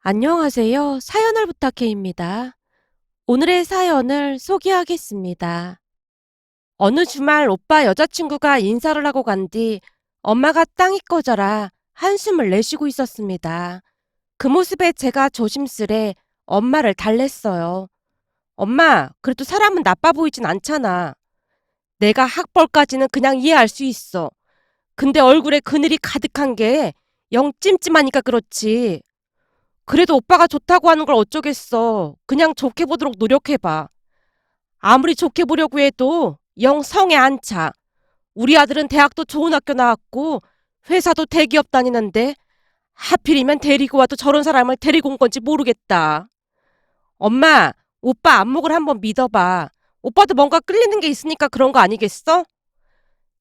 안녕하세요. 사연을 부탁해입니다. 오늘의 사연을 소개하겠습니다. 어느 주말 오빠 여자친구가 인사를 하고 간 뒤 엄마가 땅이 꺼져라 한숨을 내쉬고 있었습니다. 그 모습에 제가 조심스레 엄마를 달랬어요. 엄마, 그래도 사람은 나빠 보이진 않잖아. 내가 학벌까지는 그냥 이해할 수 있어. 근데 얼굴에 그늘이 가득한 게 영 찜찜하니까 그렇지. 그래도 오빠가 좋다고 하는 걸 어쩌겠어. 그냥 좋게 보도록 노력해봐. 아무리 좋게 보려고 해도 영 성에 안 차. 우리 아들은 대학도 좋은 학교 나왔고 회사도 대기업 다니는데 하필이면 데리고 와도 저런 사람을 데리고 온 건지 모르겠다. 엄마, 오빠 안목을 한번 믿어봐. 오빠도 뭔가 끌리는 게 있으니까 그런 거 아니겠어?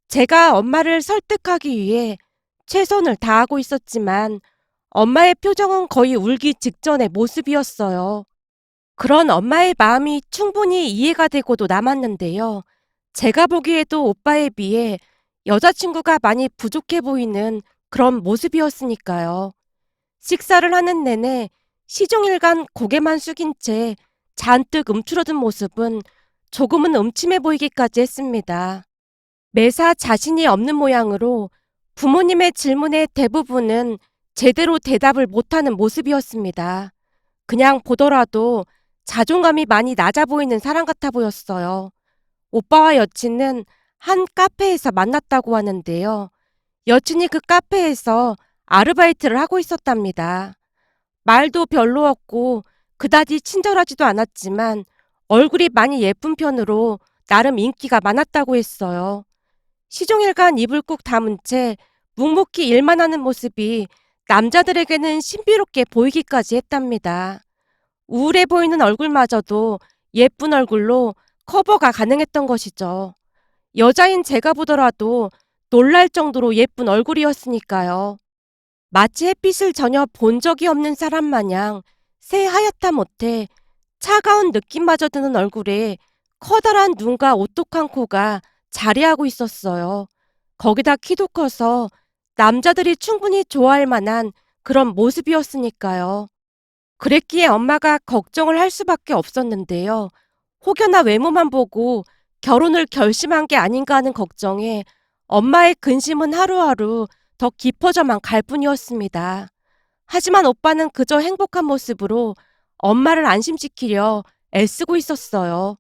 제가 엄마를 설득하기 위해 최선을 다하고 있었지만 엄마의 표정은 거의 울기 직전의 모습이었어요. 그런 엄마의 마음이 충분히 이해가 되고도 남았는데요. 제가 보기에도 오빠에 비해 여자친구가 많이 부족해 보이는 그런 모습이었으니까요. 식사를 하는 내내 시종일관 고개만 숙인 채 잔뜩 움츠러든 모습은 조금은 음침해 보이기까지 했습니다. 매사 자신이 없는 모양으로 부모님의 질문의 대부분은 제대로 대답을 못하는 모습이었습니다. 그냥 보더라도 자존감이 많이 낮아 보이는 사람 같아 보였어요. 오빠와 여친은 한 카페에서 만났다고 하는데요. 여친이 그 카페에서 아르바이트를 하고 있었답니다. 말도 별로 없고 그다지 친절하지도 않았지만 얼굴이 많이 예쁜 편으로 나름 인기가 많았다고 했어요. 시종일관 입을 꾹 다문 채 묵묵히 일만 하는 모습이 남자들에게는 신비롭게 보이기까지 했답니다. 우울해 보이는 얼굴마저도 예쁜 얼굴로 커버가 가능했던 것이죠. 여자인 제가 보더라도 놀랄 정도로 예쁜 얼굴이었으니까요. 마치 햇빛을 전혀 본 적이 없는 사람 마냥 새하얗다 못해 차가운 느낌마저 드는 얼굴에 커다란 눈과 오똑한 코가 자리하고 있었어요. 거기다 키도 커서 남자들이 충분히 좋아할 만한 그런 모습이었으니까요. 그랬기에 엄마가 걱정을 할 수밖에 없었는데요. 혹여나 외모만 보고 결혼을 결심한 게 아닌가 하는 걱정에 엄마의 근심은 하루하루 더 깊어져만 갈 뿐이었습니다. 하지만 오빠는 그저 행복한 모습으로 엄마를 안심시키려 애쓰고 있었어요.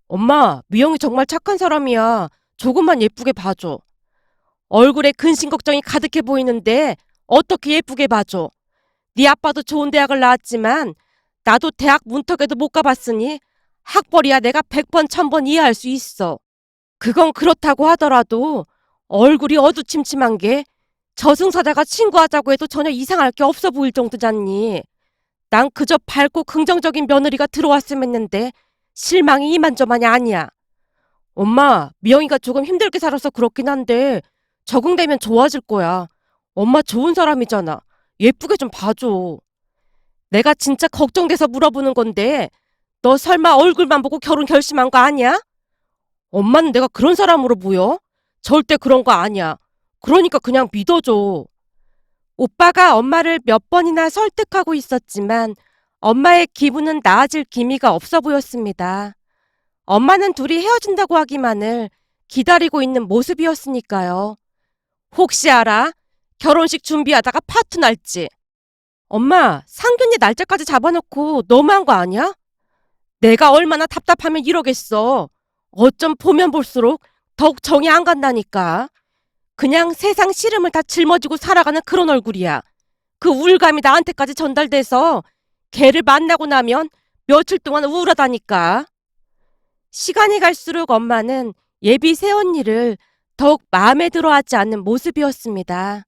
엄마, 미영이 정말 착한 사람이야. 조금만 예쁘게 봐줘. 얼굴에 근심 걱정이 가득해 보이는데 어떻게 예쁘게 봐줘. 네 아빠도 좋은 대학을 나왔지만 나도 대학 문턱에도 못 가봤으니 학벌이야 내가 100번 1000번 이해할 수 있어. 그건 그렇다고 하더라도 얼굴이 어두침침한 게 저승사자가 친구하자고 해도 전혀 이상할 게 없어 보일 정도잖니. 난 그저 밝고 긍정적인 며느리가 들어왔으면 했는데 실망이 이만저만이 아니야. 엄마, 미영이가 조금 힘들게 살아서 그렇긴 한데 적응되면 좋아질 거야. 엄마 좋은 사람이잖아. 예쁘게 좀 봐줘. 내가 진짜 걱정돼서 물어보는 건데 너 설마 얼굴만 보고 결혼 결심한 거 아니야? 엄마는 내가 그런 사람으로 보여? 절대 그런 거 아니야. 그러니까 그냥 믿어줘. 오빠가 엄마를 몇 번이나 설득하고 있었지만 엄마의 기분은 나아질 기미가 없어 보였습니다. 엄마는 둘이 헤어진다고 하기만을 기다리고 있는 모습이었으니까요. 혹시 알아? 결혼식 준비하다가 파투 날지. 엄마, 상견례 날짜까지 잡아놓고 너무한 거 아니야? 내가 얼마나 답답하면 이러겠어. 어쩜 보면 볼수록 더욱 정이 안 간다니까. 그냥 세상 시름을 다 짊어지고 살아가는 그런 얼굴이야. 그 우울감이 나한테까지 전달돼서 걔를 만나고 나면 며칠 동안 우울하다니까. 시간이 갈수록 엄마는 예비 새언니를 더욱 마음에 들어하지 않는 모습이었습니다.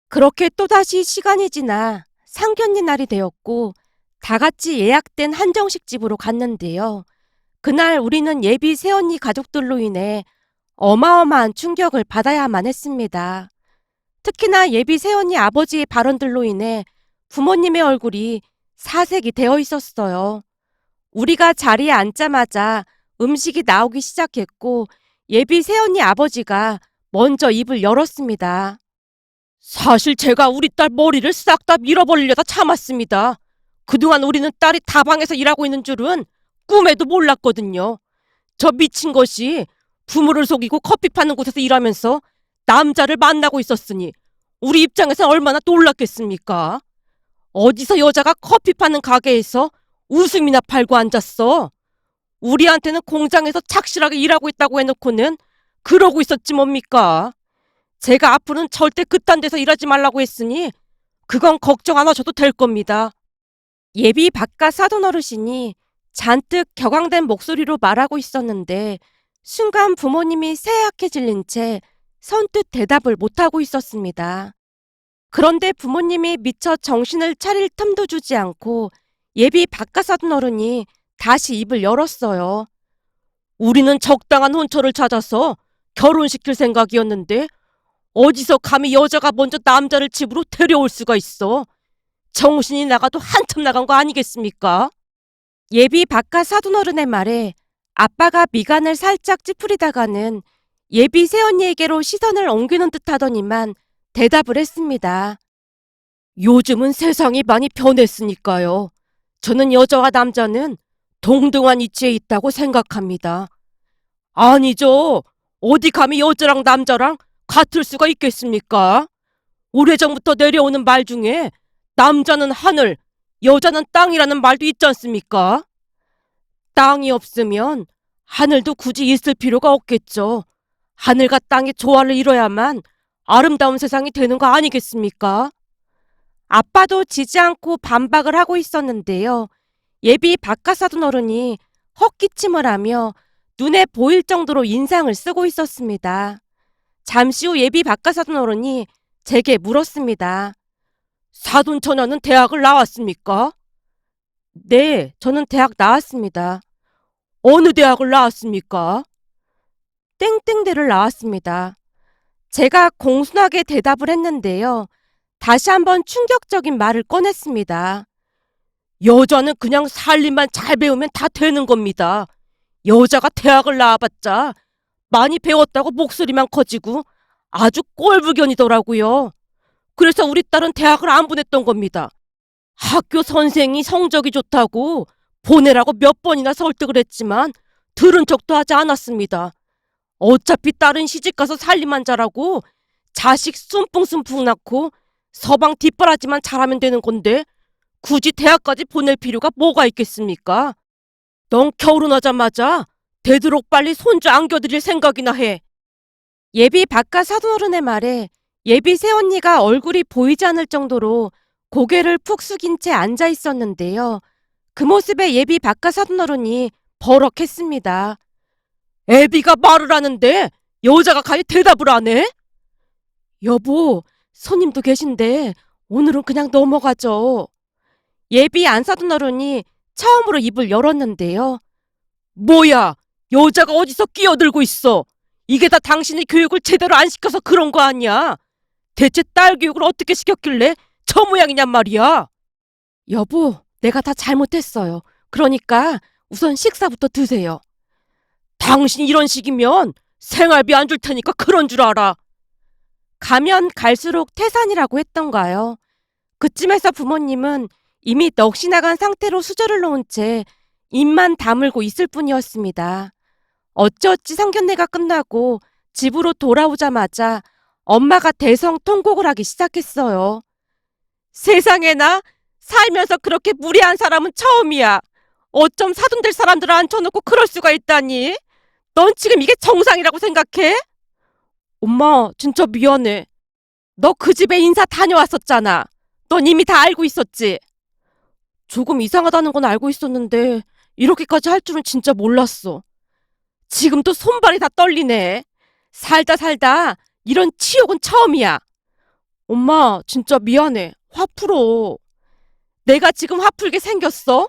그렇게 또다시 시간이 지나 상견례 날이 되었고 다 같이 예약된 한정식 집으로 갔는데요. 그날 우리는 예비 새언니 가족들로 인해 어마어마한 충격을 받아야만 했습니다. 특히나 예비 새언니 아버지의 발언들로 인해 부모님의 얼굴이 사색이 되어 있었어요. 우리가 자리에 앉자마자 음식이 나오기 시작했고 예비 새언니 아버지가 먼저 입을 열었습니다. 사실 제가 우리 딸 머리를 싹 다 밀어버리려다 참았습니다. 그동안 우리는 딸이 다방에서 일하고 있는 줄은 꿈에도 몰랐거든요. 저 미친 것이 부모를 속이고 커피 파는 곳에서 일하면서 남자를 만나고 있었으니 우리 입장에서 얼마나 놀랐겠습니까? 어디서 여자가 커피 파는 가게에서 웃음이나 팔고 앉았어. 우리한테는 공장에서 착실하게 일하고 있다고 해놓고는 그러고 있었지 뭡니까? 제가 앞으로는 절대 그딴 데서 일하지 말라고 했으니 그건 걱정 안 하셔도 될 겁니다. 예비 바깥 사돈 어르신이 잔뜩 격앙된 목소리로 말하고 있었는데 순간 부모님이 새하얗게 질린 채 선뜻 대답을 못하고 있었습니다. 그런데 부모님이 미처 정신을 차릴 틈도 주지 않고 예비 바깥 사돈 어른이 다시 입을 열었어요. 우리는 적당한 혼처를 찾아서 결혼시킬 생각이었는데 어디서 감히 여자가 먼저 남자를 집으로 데려올 수가 있어. 정신이 나가도 한참 나간 거 아니겠습니까? 예비 바깥 사돈어른의 말에 아빠가 미간을 살짝 찌푸리다가는 예비 새언니에게로 시선을 옮기는 듯 하더니만 대답을 했습니다. 요즘은 세상이 많이 변했으니까요. 저는 여자와 남자는 동등한 위치에 있다고 생각합니다. 아니죠. 어디 감히 여자랑 남자랑 같을 수가 있겠습니까? 오래전부터 내려오는 말 중에 남자는 하늘, 여자는 땅이라는 말도 있지 않습니까? 땅이 없으면 하늘도 굳이 있을 필요가 없겠죠. 하늘과 땅의 조화를 이뤄야만 아름다운 세상이 되는 거 아니겠습니까? 아빠도 지지 않고 반박을 하고 있었는데요. 예비 바깥사돈 어른이 헛기침을 하며 눈에 보일 정도로 인상을 쓰고 있었습니다. 잠시 후 예비 바깥사돈 어른이 제게 물었습니다. 사돈 처녀는 대학을 나왔습니까? 네, 저는 대학 나왔습니다. 어느 대학을 나왔습니까? 땡땡대를 나왔습니다. 제가 공손하게 대답을 했는데요. 다시 한번 충격적인 말을 꺼냈습니다. 여자는 그냥 살림만 잘 배우면 다 되는 겁니다. 여자가 대학을 나와봤자 많이 배웠다고 목소리만 커지고 아주 꼴불견이더라고요. 그래서 우리 딸은 대학을 안 보냈던 겁니다. 학교 선생이 성적이 좋다고 보내라고 몇 번이나 설득을 했지만 들은 척도 하지 않았습니다. 어차피 딸은 시집가서 살림만 잘하고 자식 숨풍숨풍 낳고 서방 뒷바라지만 잘하면 되는 건데 굳이 대학까지 보낼 필요가 뭐가 있겠습니까? 넌 결혼하자마자 되도록 빨리 손주 안겨드릴 생각이나 해. 예비 바깥 사돈어른의 말에 예비 새언니가 얼굴이 보이지 않을 정도로 고개를 푹 숙인 채 앉아 있었는데요. 그 모습에 예비 바깥 사돈어른이 버럭했습니다. 애비가 말을 하는데 여자가 가히 대답을 안 해? 여보, 손님도 계신데 오늘은 그냥 넘어가죠. 예비 안 사돈어른이 처음으로 입을 열었는데요. 뭐야, 여자가 어디서 끼어들고 있어? 이게 다 당신이 교육을 제대로 안 시켜서 그런 거 아니야? 대체 딸 교육을 어떻게 시켰길래 저 모양이냔 말이야? 여보, 내가 다 잘못했어요. 그러니까 우선 식사부터 드세요. 당신 이런 식이면 생활비 안 줄 테니까 그런 줄 알아. 가면 갈수록 태산이라고 했던가요. 그쯤에서 부모님은 이미 넋이 나간 상태로 수저를 놓은 채 입만 다물고 있을 뿐이었습니다. 어찌어찌 상견례가 끝나고 집으로 돌아오자마자 엄마가 대성통곡을 하기 시작했어요. 세상에나 살면서 그렇게 무례한 사람은 처음이야. 어쩜 사돈될 사람들을 앉혀놓고 그럴 수가 있다니? 넌 지금 이게 정상이라고 생각해? 엄마, 진짜 미안해. 너 그 집에 인사 다녀왔었잖아. 넌 이미 다 알고 있었지? 조금 이상하다는 건 알고 있었는데 이렇게까지 할 줄은 진짜 몰랐어. 지금도 손발이 다 떨리네. 살다 살다 이런 치욕은 처음이야. 엄마, 진짜 미안해. 화 풀어. 내가 지금 화 풀게 생겼어?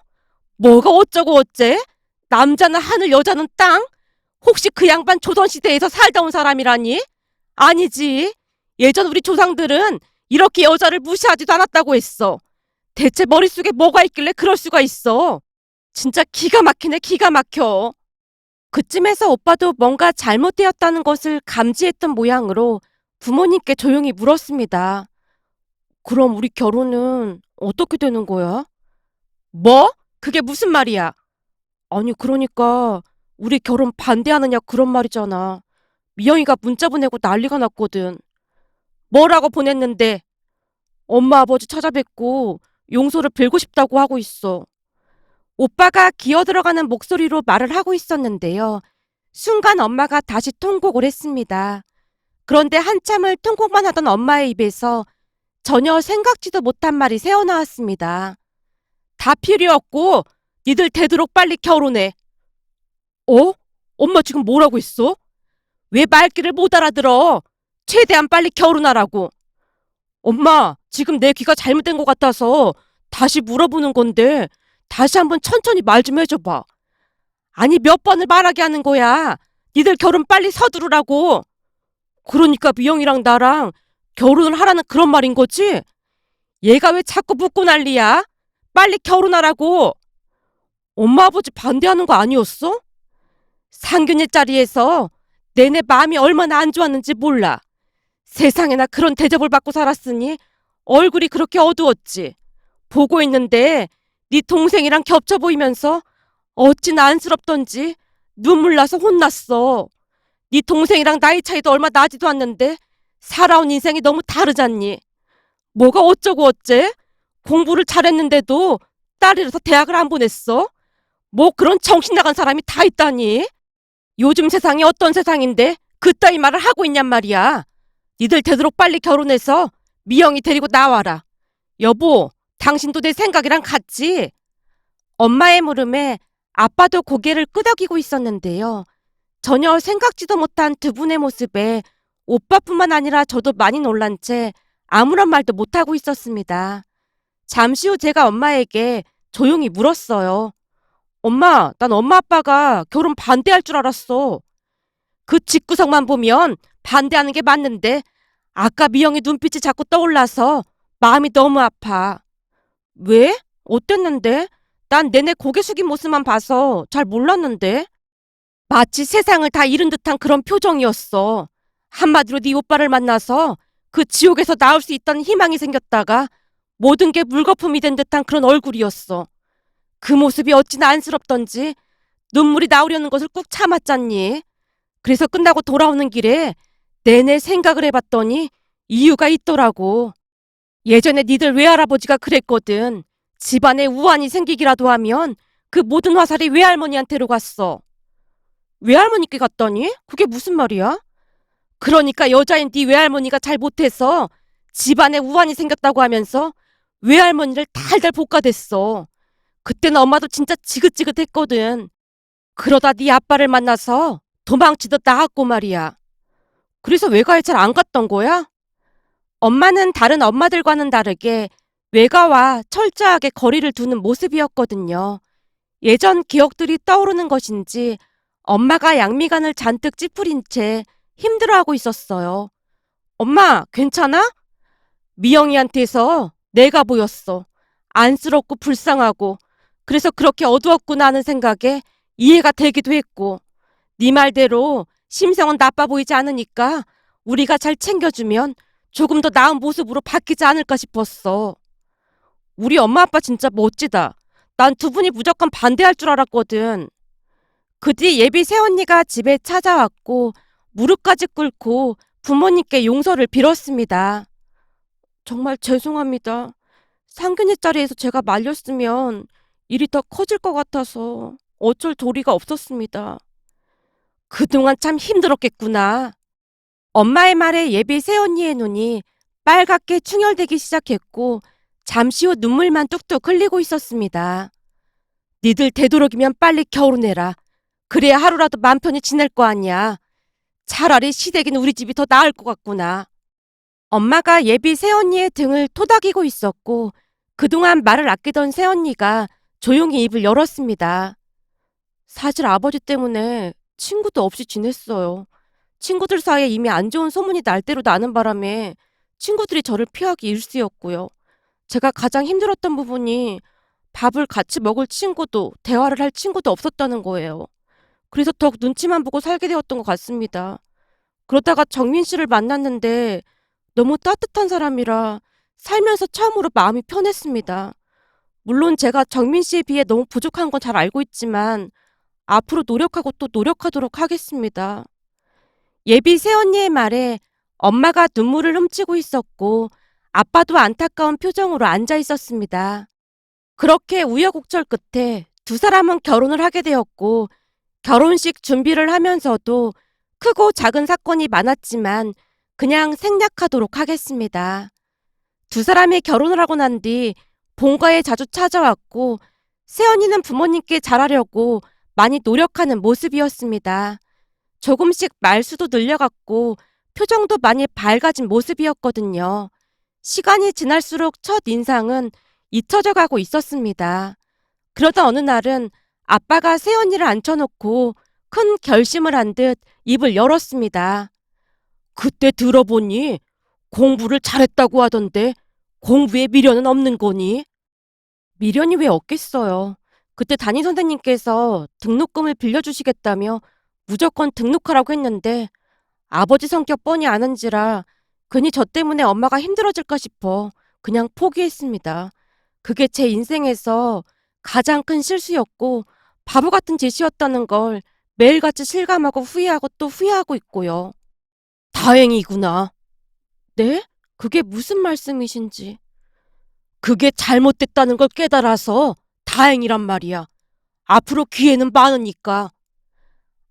뭐가 어쩌고 어째? 남자는 하늘, 여자는 땅? 혹시 그 양반 조선시대에서 살다 온 사람이라니? 아니지. 예전 우리 조상들은 이렇게 여자를 무시하지도 않았다고 했어. 대체 머릿속에 뭐가 있길래 그럴 수가 있어? 진짜 기가 막히네, 기가 막혀. 그쯤에서 오빠도 뭔가 잘못되었다는 것을 감지했던 모양으로 부모님께 조용히 물었습니다. 그럼 우리 결혼은 어떻게 되는 거야? 뭐? 그게 무슨 말이야? 아니, 그러니까 우리 결혼 반대하느냐 그런 말이잖아. 미영이가 문자 보내고 난리가 났거든. 뭐라고 보냈는데? 엄마 아버지 찾아뵙고 용서를 빌고 싶다고 하고 있어. 오빠가 기어 들어가는 목소리로 말을 하고 있었는데요. 순간 엄마가 다시 통곡을 했습니다. 그런데 한참을 통곡만 하던 엄마의 입에서 전혀 생각지도 못한 말이 새어나왔습니다. 다 필요 없고 니들 되도록 빨리 결혼해. 어? 엄마 지금 뭐라고 했어? 왜 말귀를 못 알아들어? 최대한 빨리 결혼하라고. 엄마, 지금 내 귀가 잘못된 것 같아서 다시 물어보는 건데 다시 한번 천천히 말 좀 해줘봐. 아니, 몇 번을 말하게 하는 거야. 니들 결혼 빨리 서두르라고. 그러니까 미영이랑 나랑 결혼을 하라는 그런 말인 거지? 얘가 왜 자꾸 묻고 난리야? 빨리 결혼하라고. 엄마 아버지 반대하는 거 아니었어? 상균이 자리에서 내내 마음이 얼마나 안 좋았는지 몰라. 세상에나 그런 대접을 받고 살았으니 얼굴이 그렇게 어두웠지. 보고 있는데 네 동생이랑 겹쳐 보이면서 어찌나 안쓰럽던지 눈물 나서 혼났어. 네 동생이랑 나이 차이도 얼마 나지도 않는데 살아온 인생이 너무 다르잖니. 뭐가 어쩌고 어째? 공부를 잘했는데도 딸이라서 대학을 안 보냈어? 뭐 그런 정신 나간 사람이 다 있다니? 요즘 세상이 어떤 세상인데 그따위 말을 하고 있냔 말이야. 니들 되도록 빨리 결혼해서 미영이 데리고 나와라. 여보, 당신도 내 생각이랑 같지? 엄마의 물음에 아빠도 고개를 끄덕이고 있었는데요. 전혀 생각지도 못한 두 분의 모습에 오빠뿐만 아니라 저도 많이 놀란 채 아무런 말도 못하고 있었습니다. 잠시 후 제가 엄마에게 조용히 물었어요. 엄마, 난 엄마 아빠가 결혼 반대할 줄 알았어. 그 집구석만 보면 반대하는 게 맞는데 아까 미영이 눈빛이 자꾸 떠올라서 마음이 너무 아파. 왜? 어땠는데? 난 내내 고개 숙인 모습만 봐서 잘 몰랐는데. 마치 세상을 다 잃은 듯한 그런 표정이었어. 한마디로 네 오빠를 만나서 그 지옥에서 나올 수 있다는 희망이 생겼다가 모든 게 물거품이 된 듯한 그런 얼굴이었어. 그 모습이 어찌나 안쓰럽던지 눈물이 나오려는 것을 꾹 참았잖니. 그래서 끝나고 돌아오는 길에 내내 생각을 해봤더니 이유가 있더라고. 예전에 니들 외할아버지가 그랬거든. 집안에 우환이 생기기라도 하면 그 모든 화살이 외할머니한테로 갔어. 외할머니께 갔더니? 그게 무슨 말이야? 그러니까 여자인 네 외할머니가 잘 못해서 집안에 우환이 생겼다고 하면서 외할머니를 달달 볶아댔어. 그때는 엄마도 진짜 지긋지긋했거든. 그러다 네 아빠를 만나서 도망치듯 나갔고 말이야. 그래서 외가에 잘 안 갔던 거야? 엄마는 다른 엄마들과는 다르게 외가와 철저하게 거리를 두는 모습이었거든요. 예전 기억들이 떠오르는 것인지 엄마가 양미간을 잔뜩 찌푸린 채 힘들어하고 있었어요. 엄마, 괜찮아? 미영이한테서 내가 보였어. 안쓰럽고 불쌍하고 그래서 그렇게 어두웠구나 하는 생각에 이해가 되기도 했고 네 말대로 심성은 나빠 보이지 않으니까 우리가 잘 챙겨주면 조금 더 나은 모습으로 바뀌지 않을까 싶었어. 우리 엄마 아빠 진짜 멋지다. 난 두 분이 무조건 반대할 줄 알았거든. 그 뒤 예비 새언니가 집에 찾아왔고 무릎까지 꿇고 부모님께 용서를 빌었습니다. 정말 죄송합니다. 상균이 자리에서 제가 말렸으면 일이 더 커질 것 같아서 어쩔 도리가 없었습니다. 그동안 참 힘들었겠구나. 엄마의 말에 예비 새언니의 눈이 빨갛게 충혈되기 시작했고 잠시 후 눈물만 뚝뚝 흘리고 있었습니다. 니들 되도록이면 빨리 결혼해라. 그래야 하루라도 맘 편히 지낼 거 아니야. 차라리 시댁인 우리 집이 더 나을 것 같구나. 엄마가 예비 새언니의 등을 토닥이고 있었고 그동안 말을 아끼던 새언니가 조용히 입을 열었습니다. 사실 아버지 때문에 친구도 없이 지냈어요. 친구들 사이에 이미 안 좋은 소문이 날 대로 나는 바람에 친구들이 저를 피하기 일쑤였고요. 제가 가장 힘들었던 부분이 밥을 같이 먹을 친구도 대화를 할 친구도 없었다는 거예요. 그래서 더욱 눈치만 보고 살게 되었던 것 같습니다. 그러다가 정민 씨를 만났는데 너무 따뜻한 사람이라 살면서 처음으로 마음이 편했습니다. 물론 제가 정민 씨에 비해 너무 부족한 건 잘 알고 있지만 앞으로 노력하고 또 노력하도록 하겠습니다. 예비 새언니의 말에 엄마가 눈물을 훔치고 있었고 아빠도 안타까운 표정으로 앉아 있었습니다. 그렇게 우여곡절 끝에 두 사람은 결혼을 하게 되었고 결혼식 준비를 하면서도 크고 작은 사건이 많았지만 그냥 생략하도록 하겠습니다. 두 사람이 결혼을 하고 난 뒤 본가에 자주 찾아왔고 새언니는 부모님께 잘하려고 많이 노력하는 모습이었습니다. 조금씩 말수도 늘려갔고 표정도 많이 밝아진 모습이었거든요. 시간이 지날수록 첫 인상은 잊혀져 가고 있었습니다. 그러다 어느 날은 아빠가 새언니를 앉혀놓고 큰 결심을 한 듯 입을 열었습니다. 그때 들어보니 공부를 잘했다고 하던데 공부에 미련은 없는 거니? 미련이 왜 없겠어요. 그때 담임 선생님께서 등록금을 빌려주시겠다며 무조건 등록하라고 했는데 아버지 성격 뻔히 아는지라 괜히 저 때문에 엄마가 힘들어질까 싶어 그냥 포기했습니다. 그게 제 인생에서 가장 큰 실수였고 바보 같은 짓이었다는 걸 매일같이 실감하고 후회하고 또 후회하고 있고요. 다행이구나. 네? 그게 무슨 말씀이신지. 그게 잘못됐다는 걸 깨달아서 다행이란 말이야. 앞으로 기회는 많으니까.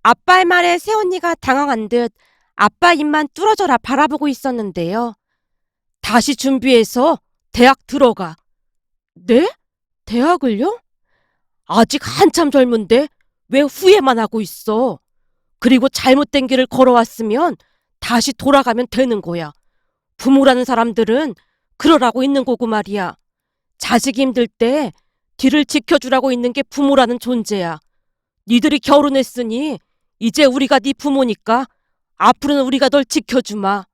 아빠의 말에 새언니가 당황한 듯 아빠 입만 뚫어져라 바라보고 있었는데요. 다시 준비해서 대학 들어가. 네? 대학을요? 아직 한참 젊은데 왜 후회만 하고 있어? 그리고 잘못된 길을 걸어왔으면 다시 돌아가면 되는 거야. 부모라는 사람들은 그러라고 있는 거고 말이야. 자식이 힘들 때 뒤를 지켜주라고 있는 게 부모라는 존재야. 니들이 결혼했으니 이제 우리가 네 부모니까 앞으로는 우리가 널 지켜주마.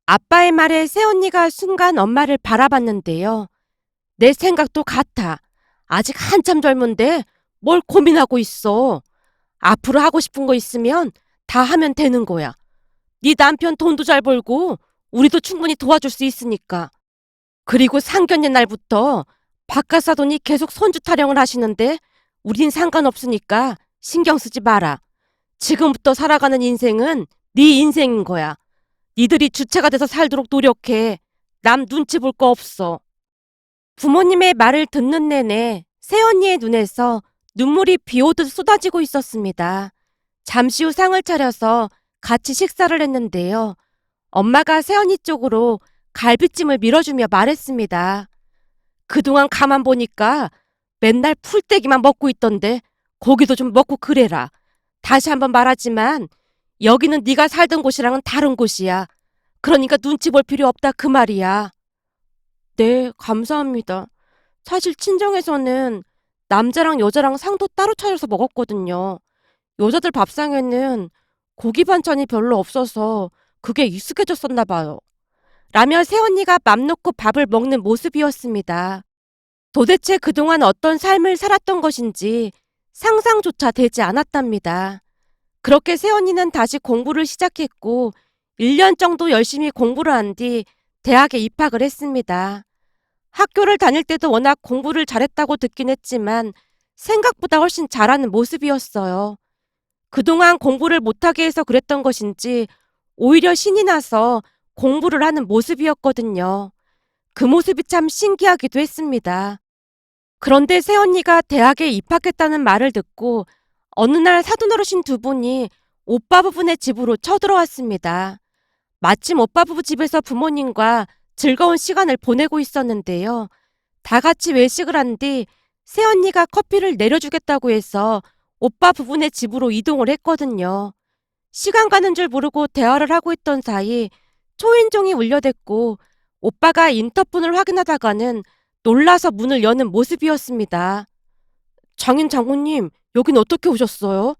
아빠의 말에 새언니가 순간 엄마를 바라봤는데요. 내 생각도 같아. 아직 한참 젊은데 뭘 고민하고 있어. 앞으로 하고 싶은 거 있으면 다 하면 되는 거야. 네 남편 돈도 잘 벌고 우리도 충분히 도와줄 수 있으니까. 그리고 상견례 날부터 바깥 사돈이 계속 손주 타령을 하시는데 우린 상관없으니까 신경 쓰지 마라. 지금부터 살아가는 인생은 네 인생인 거야. 니들이 주체가 돼서 살도록 노력해. 남 눈치 볼 거 없어. 부모님의 말을 듣는 내내 새언니의 눈에서 눈물이 비오듯 쏟아지고 있었습니다. 잠시 후 상을 차려서 같이 식사를 했는데요. 엄마가 새언니 쪽으로 갈비찜을 밀어주며 말했습니다. 그동안 가만 보니까 맨날 풀떼기만 먹고 있던데 고기도 좀 먹고 그래라. 다시 한번 말하지만 여기는 네가 살던 곳이랑은 다른 곳이야. 그러니까 눈치 볼 필요 없다 그 말이야. 네, 감사합니다. 사실 친정에서는 남자랑 여자랑 상도 따로 차려서 먹었거든요. 여자들 밥상에는 고기 반찬이 별로 없어서 그게 익숙해졌었나 봐요. 라며 새언니가 맘 놓고 밥을 먹는 모습이었습니다. 도대체 그동안 어떤 삶을 살았던 것인지 상상조차 되지 않았답니다. 그렇게 새언니는 다시 공부를 시작했고 1년 정도 열심히 공부를 한 뒤 대학에 입학을 했습니다. 학교를 다닐 때도 워낙 공부를 잘했다고 듣긴 했지만 생각보다 훨씬 잘하는 모습이었어요. 그동안 공부를 못하게 해서 그랬던 것인지 오히려 신이 나서 공부를 하는 모습이었거든요. 그 모습이 참 신기하기도 했습니다. 그런데 새언니가 대학에 입학했다는 말을 듣고 어느 날 사돈 어르신 두 분이 오빠 부부네 집으로 쳐들어왔습니다. 마침 오빠 부부 집에서 부모님과 즐거운 시간을 보내고 있었는데요. 다 같이 외식을 한 뒤 새언니가 커피를 내려주겠다고 해서 오빠 부부네 집으로 이동을 했거든요. 시간 가는 줄 모르고 대화를 하고 있던 사이 초인종이 울려댔고 오빠가 인터폰을 확인하다가는 놀라서 문을 여는 모습이었습니다. 장인 장모님, 여긴 어떻게 오셨어요?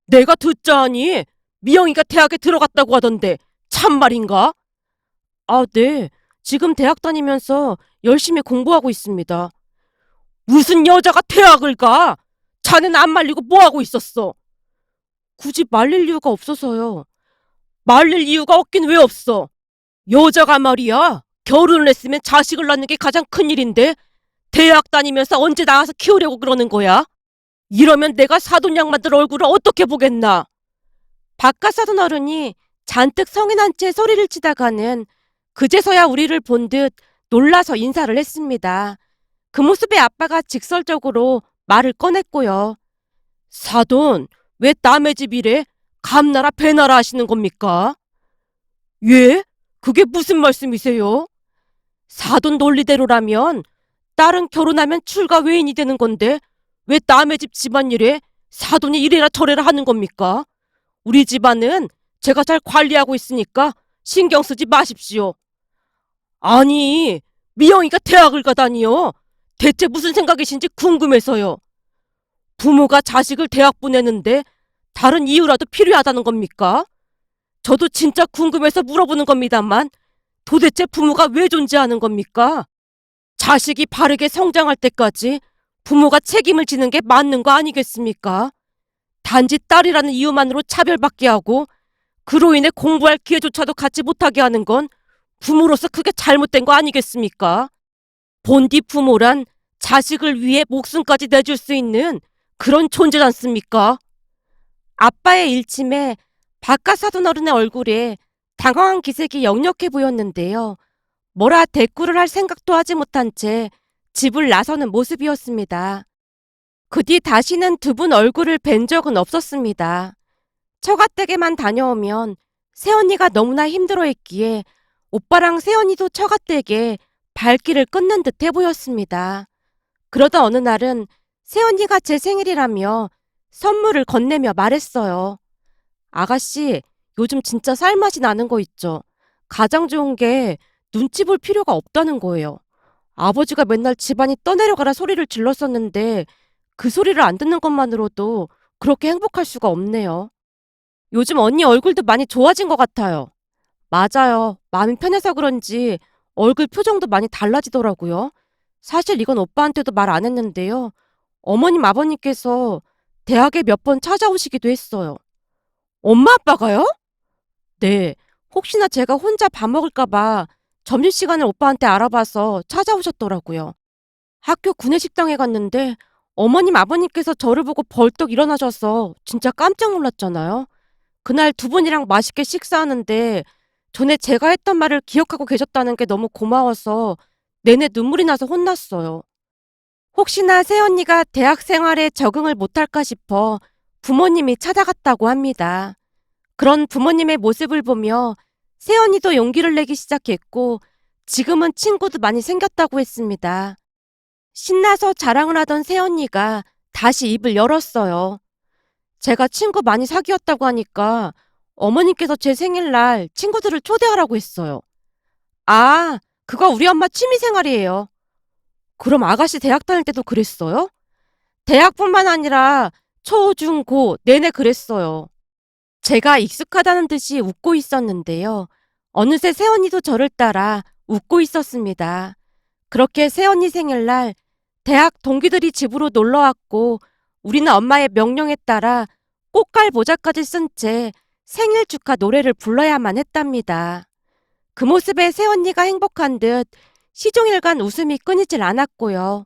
내가 듣자하니 미영이가 대학에 들어갔다고 하던데 참말인가? 아, 네. 지금 대학 다니면서 열심히 공부하고 있습니다. 무슨 여자가 대학을 가? 자네는 안 말리고 뭐하고 있었어? 굳이 말릴 이유가 없어서요. 말릴 이유가 없긴 왜 없어? 여자가 말이야. 결혼을 했으면 자식을 낳는 게 가장 큰일인데 대학 다니면서 언제 나가서 키우려고 그러는 거야? 이러면 내가 사돈양반들 얼굴을 어떻게 보겠나? 바깥 사돈 어른이 잔뜩 성이 난 채 소리를 치다가는 그제서야 우리를 본 듯 놀라서 인사를 했습니다. 그 모습에 아빠가 직설적으로 말을 꺼냈고요. 사돈, 왜 남의 집이래? 감나라 배나라 하시는 겁니까? 예? 그게 무슨 말씀이세요? 사돈 논리대로라면 딸은 결혼하면 출가 외인이 되는 건데 왜 남의 집 집안일에 사돈이 이래라 저래라 하는 겁니까? 우리 집안은 제가 잘 관리하고 있으니까 신경 쓰지 마십시오. 아니, 미영이가 대학을 가다니요. 대체 무슨 생각이신지 궁금해서요. 부모가 자식을 대학 보내는데 다른 이유라도 필요하다는 겁니까? 저도 진짜 궁금해서 물어보는 겁니다만 도대체 부모가 왜 존재하는 겁니까? 자식이 바르게 성장할 때까지 부모가 책임을 지는 게 맞는 거 아니겠습니까? 단지 딸이라는 이유만으로 차별받게 하고 그로 인해 공부할 기회조차도 갖지 못하게 하는 건 부모로서 크게 잘못된 거 아니겠습니까? 본디 부모란 자식을 위해 목숨까지 내줄 수 있는 그런 존재지 않습니까? 아빠의 일침에 바깥 사돈 어른의 얼굴에 당황한 기색이 역력해 보였는데요. 뭐라 대꾸를 할 생각도 하지 못한 채 집을 나서는 모습이었습니다. 그 뒤 다시는 두 분 얼굴을 뵌 적은 없었습니다. 처가댁에만 다녀오면 새언니가 너무나 힘들어했기에 오빠랑 새언니도 처가댁에 발길을 끊는 듯해 보였습니다. 그러던 어느 날은 새언니가 제 생일이라며 선물을 건네며 말했어요. 아가씨, 요즘 진짜 쌀맛이 나는 거 있죠? 가장 좋은 게 눈치 볼 필요가 없다는 거예요. 아버지가 맨날 집안이 떠내려가라 소리를 질렀었는데 그 소리를 안 듣는 것만으로도 그렇게 행복할 수가 없네요. 요즘 언니 얼굴도 많이 좋아진 것 같아요. 맞아요. 마음이 편해서 그런지 얼굴 표정도 많이 달라지더라고요. 사실 이건 오빠한테도 말 안 했는데요. 어머님 아버님께서 대학에 몇 번 찾아오시기도 했어요. 엄마 아빠가요? 네. 혹시나 제가 혼자 밥 먹을까봐 점심시간을 오빠한테 알아봐서 찾아오셨더라고요. 학교 구내식당에 갔는데 어머님 아버님께서 저를 보고 벌떡 일어나셔서 진짜 깜짝 놀랐잖아요. 그날 두 분이랑 맛있게 식사하는데 전에 제가 했던 말을 기억하고 계셨다는 게 너무 고마워서 내내 눈물이 나서 혼났어요. 혹시나 새언니가 대학 생활에 적응을 못할까 싶어 부모님이 찾아갔다고 합니다. 그런 부모님의 모습을 보며 새언니도 용기를 내기 시작했고 지금은 친구도 많이 생겼다고 했습니다. 신나서 자랑을 하던 새언니가 다시 입을 열었어요. 제가 친구 많이 사귀었다고 하니까 어머님께서 제 생일날 친구들을 초대하라고 했어요. 아, 그거 우리 엄마 취미생활이에요. 그럼 아가씨 대학 다닐 때도 그랬어요? 대학뿐만 아니라 초, 중, 고 내내 그랬어요. 제가 익숙하다는 듯이 웃고 있었는데요. 어느새 새언니도 저를 따라 웃고 있었습니다. 그렇게 새언니 생일날 대학 동기들이 집으로 놀러왔고 우리는 엄마의 명령에 따라 꽃갈 모자까지 쓴 채 생일 축하 노래를 불러야만 했답니다. 그 모습에 새언니가 행복한 듯 시종일관 웃음이 끊이질 않았고요.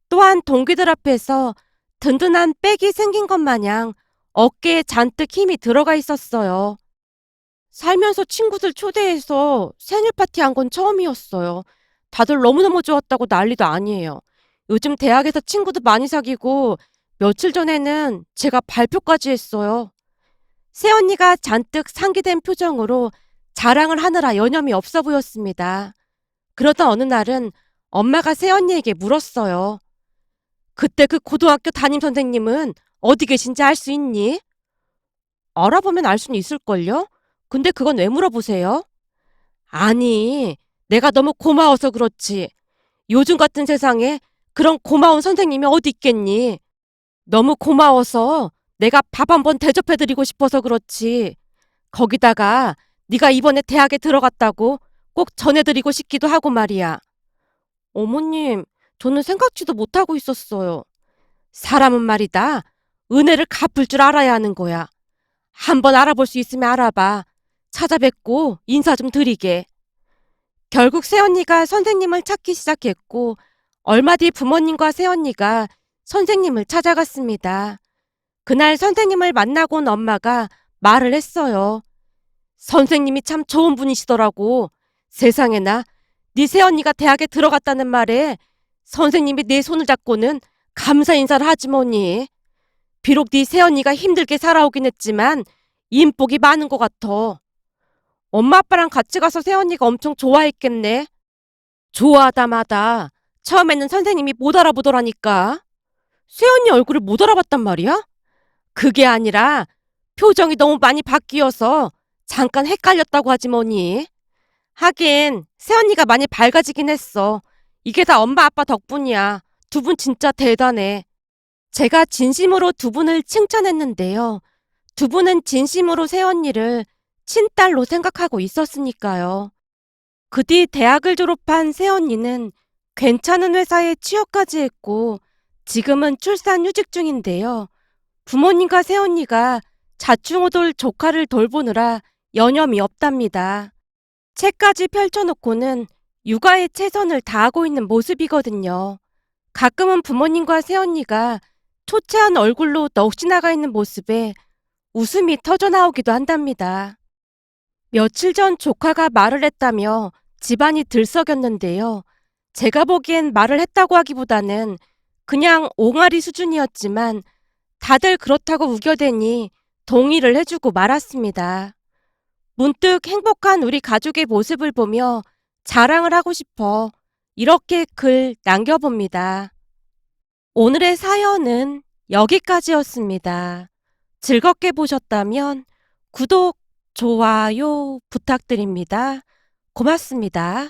또한 동기들 앞에서 든든한 백이 생긴 것 마냥 어깨에 잔뜩 힘이 들어가 있었어요. 살면서 친구들 초대해서 생일 파티한 건 처음이었어요. 다들 너무너무 좋았다고 난리도 아니에요. 요즘 대학에서 친구도 많이 사귀고 며칠 전에는 제가 발표까지 했어요. 새언니가 잔뜩 상기된 표정으로 자랑을 하느라 여념이 없어 보였습니다. 그러던 어느 날은 엄마가 새언니에게 물었어요. 그때 그 고등학교 담임 선생님은 어디 계신지 알 수 있니? 알아보면 알 수는 있을걸요? 근데 그건 왜 물어보세요? 아니, 내가 너무 고마워서 그렇지. 요즘 같은 세상에 그런 고마운 선생님이 어디 있겠니? 너무 고마워서 내가 밥 한번 대접해드리고 싶어서 그렇지. 거기다가 네가 이번에 대학에 들어갔다고 꼭 전해드리고 싶기도 하고 말이야. 어머님, 저는 생각지도 못하고 있었어요. 사람은 말이다. 은혜를 갚을 줄 알아야 하는 거야. 한번 알아볼 수 있으면 알아봐. 찾아뵙고 인사 좀 드리게. 결국 새언니가 선생님을 찾기 시작했고 얼마 뒤 부모님과 새언니가 선생님을 찾아갔습니다. 그날 선생님을 만나고 온 엄마가 말을 했어요. 선생님이 참 좋은 분이시더라고. 세상에나 네 새언니가 대학에 들어갔다는 말에 선생님이 내 손을 잡고는 감사 인사를 하지 뭐니. 비록 네 새언니가 힘들게 살아오긴 했지만 인복이 많은 것 같아. 엄마 아빠랑 같이 가서 새언니가 엄청 좋아했겠네. 좋아하다 마다 처음에는 선생님이 못 알아보더라니까. 새언니 얼굴을 못 알아봤단 말이야? 그게 아니라 표정이 너무 많이 바뀌어서 잠깐 헷갈렸다고 하지 뭐니. 하긴 새언니가 많이 밝아지긴 했어. 이게 다 엄마 아빠 덕분이야. 두 분 진짜 대단해. 제가 진심으로 두 분을 칭찬했는데요. 두 분은 진심으로 새언니를 친딸로 생각하고 있었으니까요. 그 뒤 대학을 졸업한 새언니는 괜찮은 회사에 취업까지 했고 지금은 출산 휴직 중인데요. 부모님과 새언니가 자충우돌 조카를 돌보느라 여념이 없답니다. 책까지 펼쳐놓고는 육아에 최선을 다하고 있는 모습이거든요. 가끔은 부모님과 새언니가 초췌한 얼굴로 넋이 나가 있는 모습에 웃음이 터져나오기도 한답니다. 며칠 전 조카가 말을 했다며 집안이 들썩였는데요. 제가 보기엔 말을 했다고 하기보다는 그냥 옹알이 수준이었지만 다들 그렇다고 우겨대니 동의를 해주고 말았습니다. 문득 행복한 우리 가족의 모습을 보며 자랑을 하고 싶어 이렇게 글 남겨봅니다. 오늘의 사연은 여기까지였습니다. 즐겁게 보셨다면 구독, 좋아요 부탁드립니다. 고맙습니다.